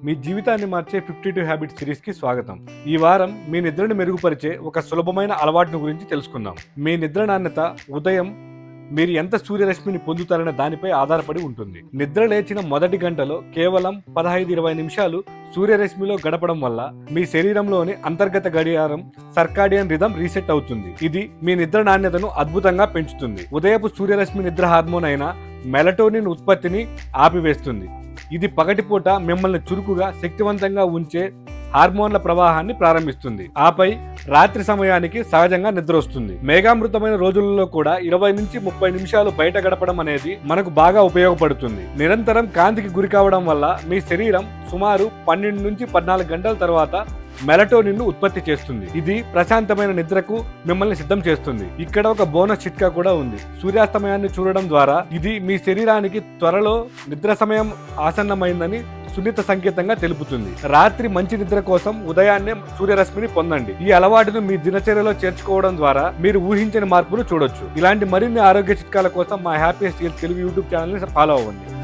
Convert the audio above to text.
మీ జీవితాన్ని మార్చే 52 హ్యాబిట్స్ సిరీస్కి స్వాగతం. ఈ వారం మీ నిద్రను మెరుగుపరిచే ఒక సులభమైన అలవాటును గురించి తెలుసుకుందాం. మీ నిద్ర నాణ్యత ఉదయం మీరు ఎంత సూర్యరశ్మిని పొందుతారనే దానిపై ఆధారపడి ఉంటుంది. నిద్ర లేచిన మొదటి గంటలో కేవలం 15-20 నిమిషాలు సూర్యరశ్మిలో గడపడం వల్ల మీ శరీరంలోని అంతర్గత గడియారం సర్కాడియన్ రిథం రీసెట్ అవుతుంది. ఇది మీ నిద్ర నాణ్యతను అద్భుతంగా పెంచుతుంది. ఉదయపు సూర్యరశ్మి నిద్ర హార్మోన్ అయిన మెలటోనిన్ ఉత్పత్తిని ఆపివేస్తుంది. ఇది పగటిపూట మిమ్మల్ని చురుకుగా శక్తివంతంగా ఉంచే హార్మోన్ల ప్రవాహాన్ని ప్రారంభిస్తుంది. ఆపై రాత్రి సమయానికి సహజంగా నిద్ర వస్తుంది. మేఘామృతమైన రోజులలో కూడా 20-30 నిమిషాలు బయట గడపడం అనేది మనకు బాగా ఉపయోగపడుతుంది. నిరంతరం కాంతికి గురి కావడం వల్ల మీ శరీరం సుమారు 12-14 గంటల తర్వాత మెలటోనిన్ ఉత్పత్తి చేస్తుంది. ఇది ప్రశాంతమైన నిద్రకు మిమ్మల్ని సిద్ధం చేస్తుంది. ఇక్కడ ఒక బోనస్ చిట్కా కూడా ఉంది. సూర్యాస్తమయాన్ని చూడడం ద్వారా ఇది మీ శరీరానికి త్వరలో నిద్ర సమయం ఆసన్నమైందని సున్నిత సంకేతంగా తెలుపుతుంది. రాత్రి మంచి నిద్ర కోసం ఉదయాన్నే సూర్యరశ్మిని పొందండి. ఈ అలవాటును మీ దినచర్యలో చేర్చుకోవడం ద్వారా మీరు ఊహించని మార్పులు చూడొచ్చు. ఇలాంటి మరిన్ని ఆరోగ్య చిట్కాల కోసం మా హ్యాపీయెస్ట్ తెలుగు యూట్యూబ్ ఛానల్ ని ఫాలో అవ్వండి.